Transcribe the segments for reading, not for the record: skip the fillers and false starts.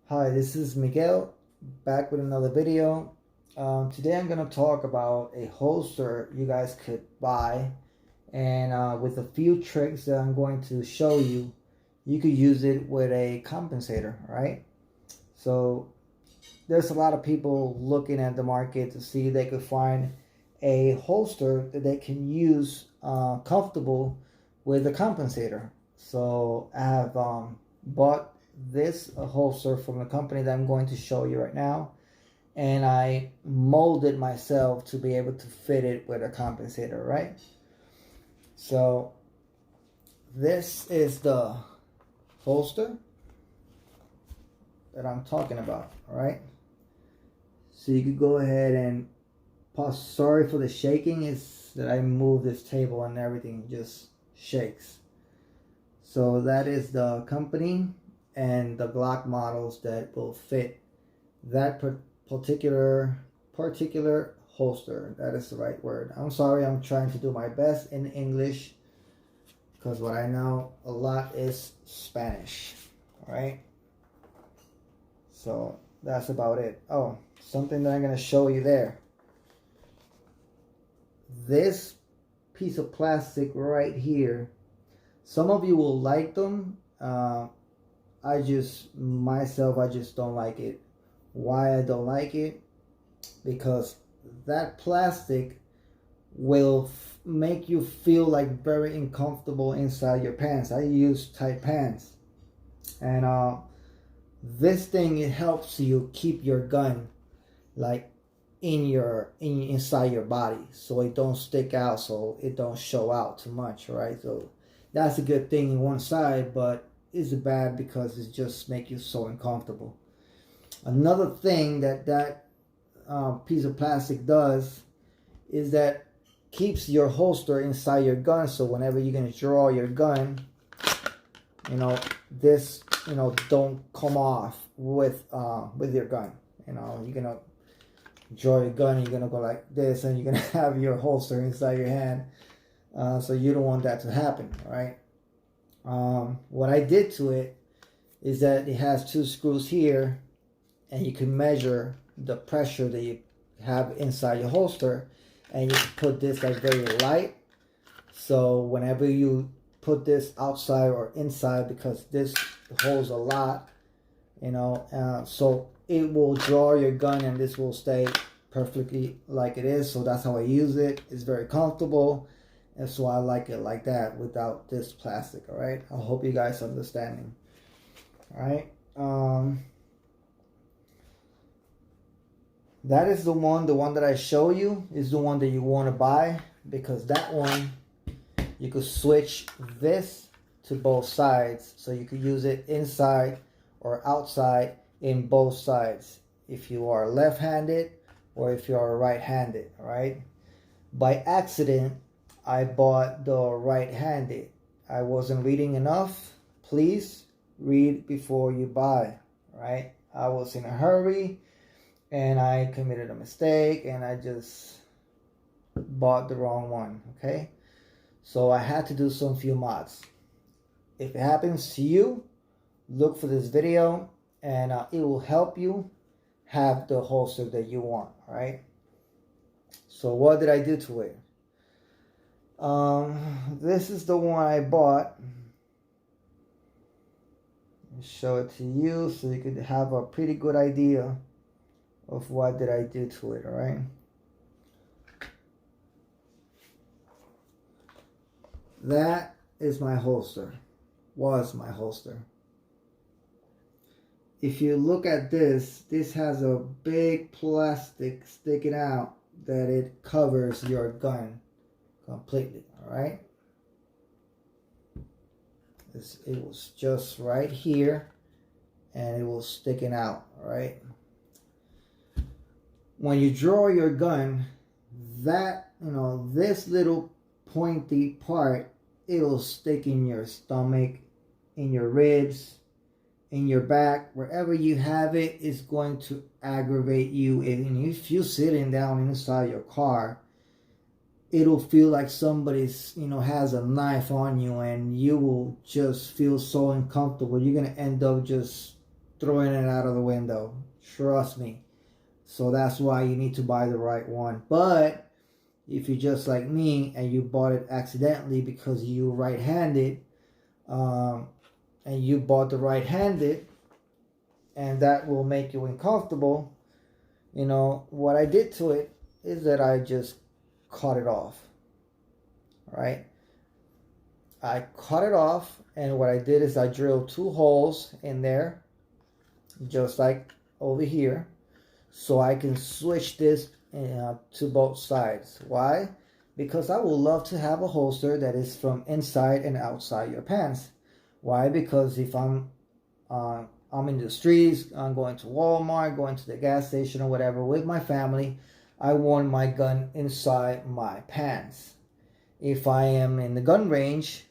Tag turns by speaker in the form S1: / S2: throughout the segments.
S1: Hi, this is Miguel back with another video. Today I'm going to talk about a holster you guys could buy, and with a few tricks that I'm going to show you, you could use it with a compensator, right? So there's a lot of people looking at the market to see if they could find a holster that they can use comfortable with a compensator. So I have bought this holster from the company that I'm going to show you right now, and I molded myself to be able to fit it with a compensator, right? So this is the holster that I'm talking about, all right? So you could go ahead and pause. Sorry for the shaking, is that I moved this table and everything just shakes. So that is the company and the Glock models that will fit that particular holster. That is the right word. I'm sorry, I'm trying to do my best in English because what I know a lot is Spanish. All right. So that's about it. Oh, something that I'm going to show you there. This piece of plastic right here, some of you will like them. I just don't like it. Why I don't like it? Because that plastic will make you feel like very uncomfortable inside your pants. I use tight pants, and this thing, it helps you keep your gun like inside your body, so it don't stick out, so it don't show out too much, right? So that's a good thing in one side, but it's bad because it just make you so uncomfortable. Another thing that piece of plastic does is that keeps your holster inside your gun, so whenever you're going to draw your gun, this don't come off with your gun. You're gonna draw your gun, you're gonna go like this, and you're gonna have your holster inside your hand, so you don't want that to happen, right? What I did to it is that it has two screws here, and you can measure the pressure that you have inside your holster, and you can put this like very light, so whenever you put this outside or inside, because this holds a lot, so it will draw your gun and this will stay perfectly like it is. So that's how I use it. It's very comfortable, and so I like it like that without this plastic. All right, I hope you guys understanding. All right, that is the one that I show you is the one that you want to buy, because that one you could switch this to both sides, so you could use it inside or outside in both sides, if you are left-handed or if you are right-handed. All right, by accident I bought the right-handed. I wasn't reading enough. Please read before you buy. Right, I was in a hurry and I committed a mistake and I just bought the wrong one. Okay, so I had to do some few mods. If it happens to you, look for this video, and it will help you have the holster that you want. All right, so what did I do to it? This is the one I bought. I'll show it to you so you could have a pretty good idea of what did I do to it. All right, that is my holster. Was my holster. If you look at this has a big plastic sticking out that it covers your gun completely. All right, it was just right here and it was sticking out. All right, when you draw your gun, that this little pointy part, it'll stick in your stomach, in your ribs, in your back, wherever you have it, is going to aggravate you. And if you're sitting down inside your car, it'll feel like somebody's has a knife on you, and you will just feel so uncomfortable. You're gonna end up just throwing it out of the window. Trust me. So that's why you need to buy the right one. But if you're just like me and you bought it accidentally because you're right-handed, and you bought the right-handed, and that will make you uncomfortable, you know, what I did to it is that I just cut it off. Right? I cut it off, and what I did is I drilled 2 holes in there, just like over here, so I can switch this to both sides. Why? Because I would love to have a holster that is from inside and outside your pants. Why? Because if I'm in the streets, I'm going to Walmart, going to the gas station or whatever with my family, I want my gun inside my pants. If I am in the gun range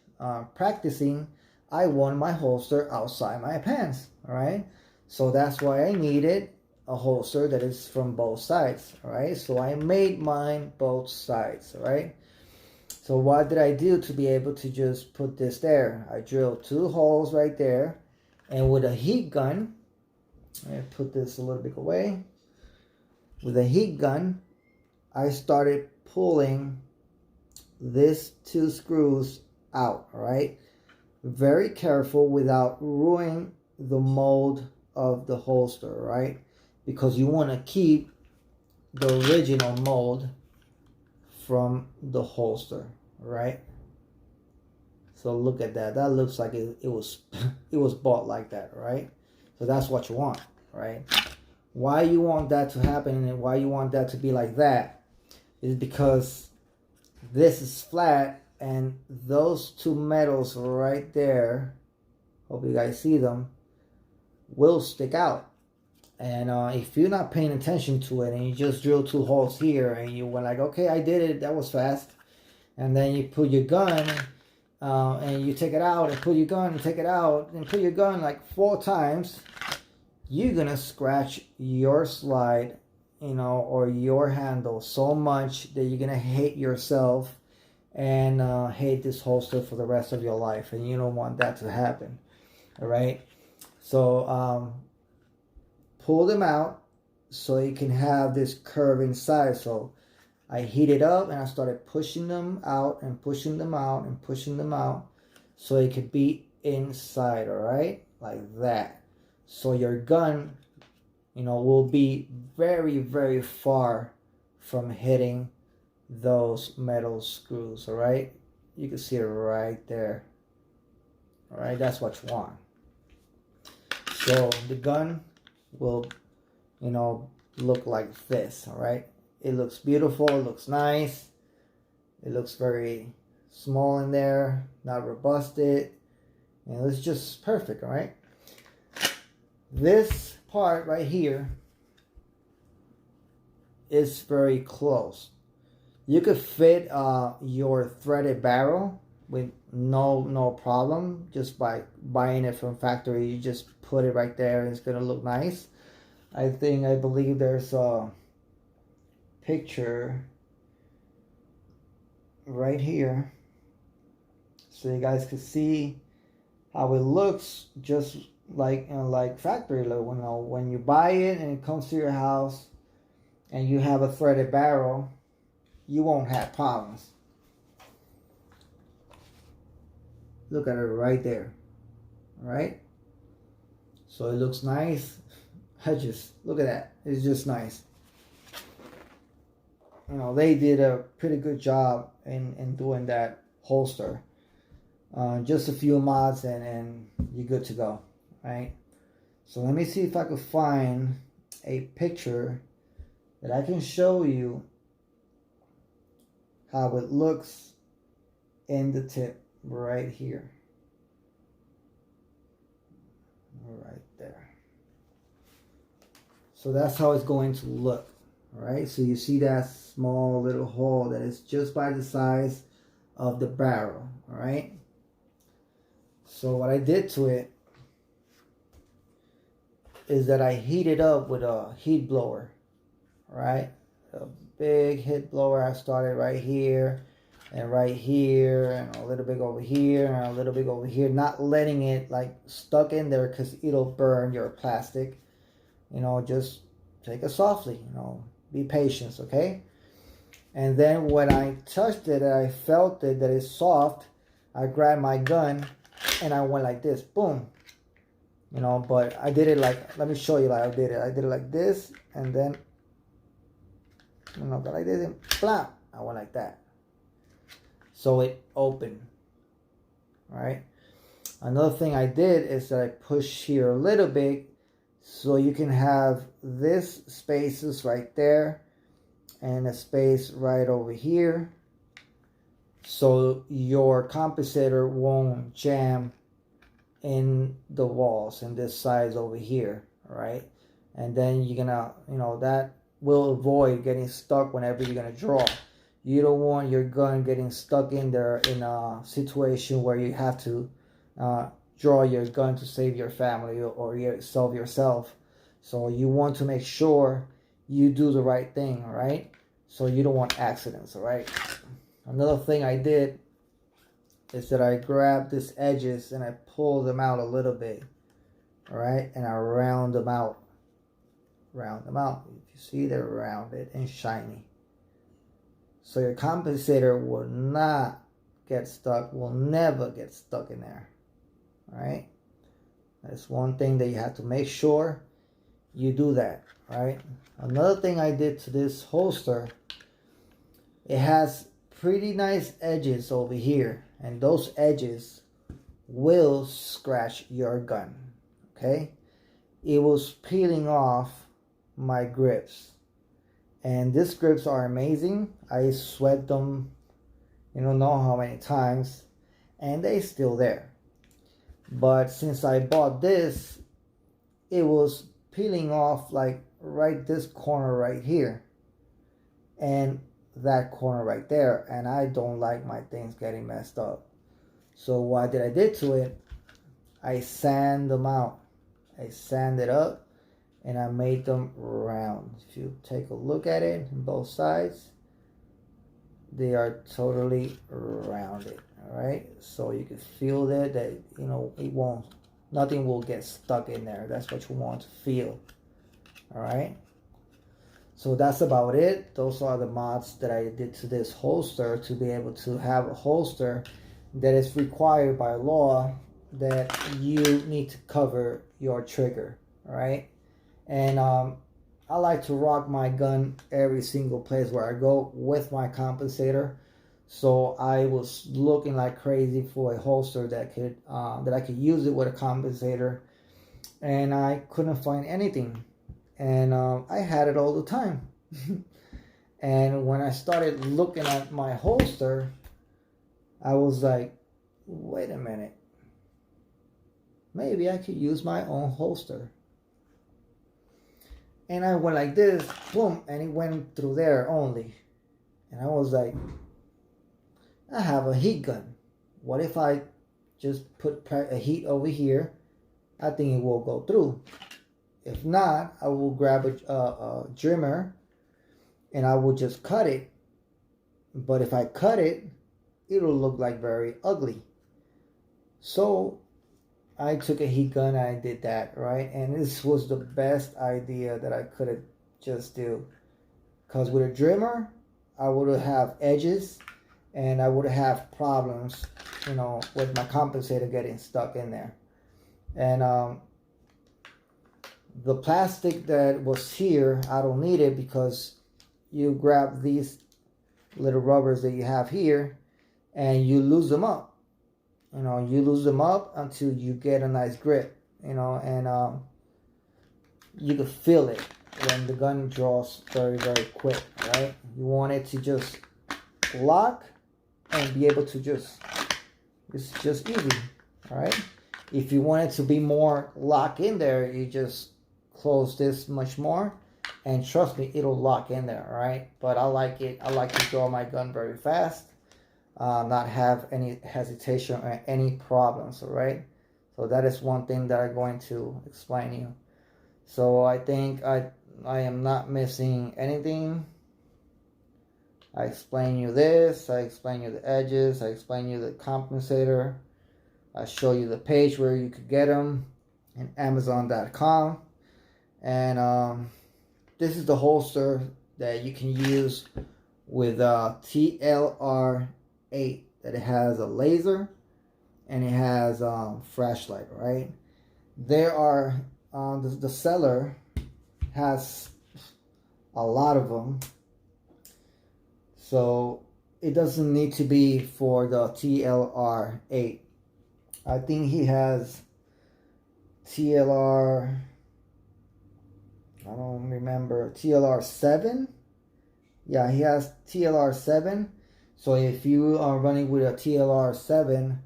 S1: practicing, I want my holster outside my pants. All right, so that's why I needed a holster that is from both sides. All right, so I made mine both sides. All right, so what did I do to be able to just put this there? I drilled 2 holes right there, and with a heat gun, I put this a little bit away. With a heat gun, I started pulling these 2 screws out. All right, very careful without ruining the mold of the holster, right? Because you want to keep the original mold from the holster, right? So look at that. That looks like it was it was bought like that, right? So that's what you want, right? Why you want that to happen and why you want that to be like that is because this is flat, and those 2 metals right there, hope you guys see them, will stick out. And if you're not paying attention to it and you just drill 2 holes here and you were like, okay, I did it, that was fast, and then you put your gun and you take it out and put your gun and take it out and put your gun like 4 times, you're gonna scratch your slide, you know, or your handle so much that you're gonna hate yourself and hate this holster for the rest of your life, and you don't want that to happen. All right, so pull them out so you can have this curve inside. So I heated up and I started pushing them out and pushing them out and pushing them out so it could be inside. All right, like that. So your gun, you know, will be very, very far from hitting those metal screws. All right, you can see it right there. All right, that's what you want. So the gun will, you know, look like this. All right, it looks beautiful, it looks nice, it looks very small in there, not robusted, and it's just perfect. All right, this part right here is very close. You could fit your threaded barrel with no problem just by buying it from factory. You just put it right there and it's gonna look nice. I believe there's a picture right here so you guys can see how it looks, just like, you know, like factory. Like, you know, when you buy it and it comes to your house and you have a threaded barrel, you won't have problems. Look at it right there. All right, so it looks nice. Look at that. It's just nice. You know, they did a pretty good job in doing that holster. Just a few mods and you're good to go, right? So let me see if I could find a picture that I can show you how it looks in the tip right here. Right there. So that's how it's going to look. All right, so you see that small little hole that is just by the size of the barrel. All right, so what I did to it is that I heated up with a heat blower. All right, a big heat blower. I started right here. and right here, and a little bit over here, and a little bit over here, not letting it like stuck in there because it'll burn your plastic. You know, just take it softly, you know, be patient, okay? And then when I touched it and I felt it that it's soft, I grabbed my gun and I went like this, boom. You know, but I did it like, let me show you like I did it. I did it like this, and then, you know, go like this, and blam, I went like that. So it opened, right? Another thing I did is that I pushed here a little bit, so you can have this spaces right there, and a space right over here, so your compensator won't jam in the walls and this size over here, all right? And then you're gonna, you know, that will avoid getting stuck whenever you're gonna draw. You don't want your gun getting stuck in there in a situation where you have to draw your gun to save your family or yourself. So you want to make sure you do the right thing, all right? So you don't want accidents, all right? Another thing I did is that I grabbed these edges and I pulled them out a little bit, all right? And I round them out. Round them out. If you see, they're rounded and shiny. So your compensator will not get stuck, will never get stuck in there, all right? That's one thing that you have to make sure you do that, right? Another thing I did to this holster, it has pretty nice edges over here, and those edges will scratch your gun, okay? It was peeling off my grips, and these grips are amazing. I sweat them, you don't know how many times, and they still there. But since I bought this, it was peeling off like right this corner right here and that corner right there, and I don't like my things getting messed up. So what did I did to it, I sand them out. I sanded up and I made them round. If you take a look at it on both sides, they are totally rounded, all right? So you can feel that you know, it won't, nothing will get stuck in there. That's what you want to feel, all right? So that's about it. Those are the mods that I did to this holster to be able to have a holster that is required by law that you need to cover your trigger, all right? And I like to rock my gun every single place where I go with my compensator. So I was looking like crazy for a holster that I could use it with a compensator, and I couldn't find anything. And I had it all the time. And when I started looking at my holster, I was like, wait a minute, maybe I could use my own holster. And I went like this, boom, and it went through there only. And I was like, I have a heat gun. What if I just put a heat over here? I think it will go through. If not, I will grab a trimmer and I will just cut it. But if I cut it, it'll look like very ugly. So I took a heat gun and I did that, right? And this was the best idea that I could have just do. Because with a trimmer, I would have edges and I would have problems, you know, with my compensator getting stuck in there. And the plastic that was here, I don't need it, because you grab these little rubbers that you have here and you lose them up. You know, you lose them up until you get a nice grip, you know, and you can feel it when the gun draws very, very quick, right? You want it to just lock and be able to it's just easy, all right? If you want it to be more locked in there, you just close this much more, and trust me, it'll lock in there, all right? But I like it. I like to draw my gun very fast, not have any hesitation or any problems, all right? So that is one thing that I'm going to explain to you. So I think I am not missing anything. I explain you this, I explain you the edges, I explain you the compensator, I show you the page where you could get them in Amazon.com. And this is the holster that you can use with TLR8, that it has a laser and it has flashlight, right? There are the seller has a lot of them, so it doesn't need to be for the TLR8. I think he has TLR, I don't remember, TLR7. Yeah, he has TLR7. So if you are running with a TLR7,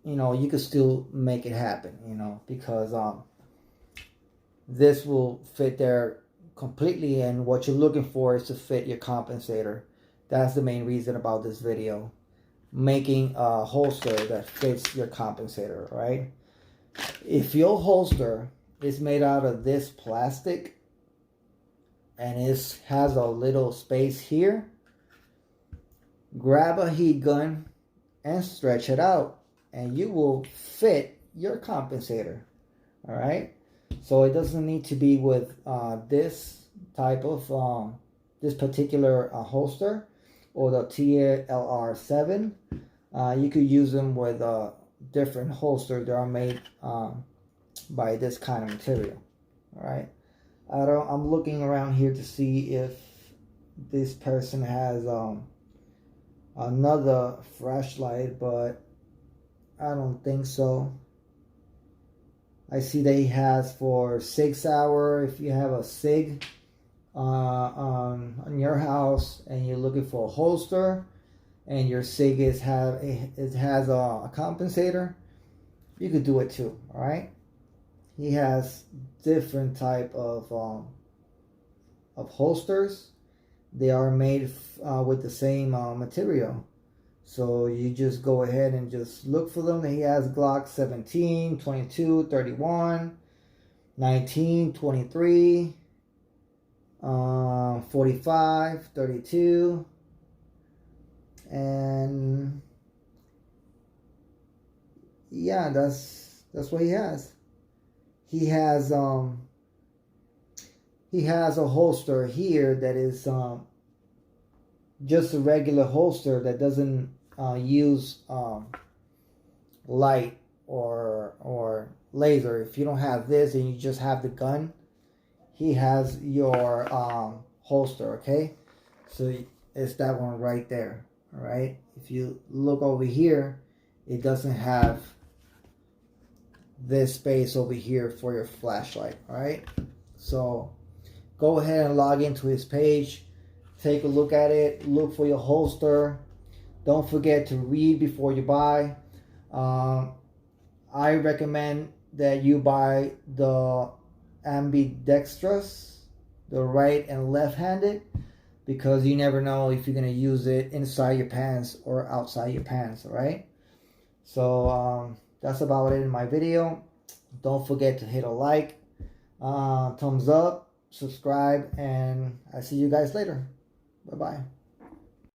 S1: you know, you can still make it happen, you know, because this will fit there completely, and what you're looking for is to fit your compensator. That's the main reason about this video, making a holster that fits your compensator, right? If your holster is made out of this plastic and it has a little space here, grab a heat gun and stretch it out, and you will fit your compensator. All right, so it doesn't need to be with this type of this particular holster or the TLR7. You could use them with different holsters that are made by this kind of material. All right, I'm looking around here to see if this person has another flashlight, but I don't think so. I see that he has for 6 hour. If you have a SIG on your house and you're looking for a holster, and your SIG has a compensator, you could do it too. All right. He has different type of holsters. They are made with the same material. So you just go ahead and just look for them. He has Glock 17, 22, 31, 19, 23, 45, 32, and yeah, that's what he has. He has a holster here that is just a regular holster that doesn't use light or laser. If you don't have this and you just have the gun, he has your holster. Okay, so it's that one right there. All right, if you look over here, it doesn't have this space over here for your flashlight. All right, so go ahead and log into his page, take a look at it, look for your holster. Don't forget to read before you buy. I recommend that you buy the ambidextrous, the right and left-handed, because you never know if you're going to use it inside your pants or outside your pants. All right, so that's about it in my video. Don't forget to hit a like, thumbs up, subscribe, and I see you guys later. Bye-bye.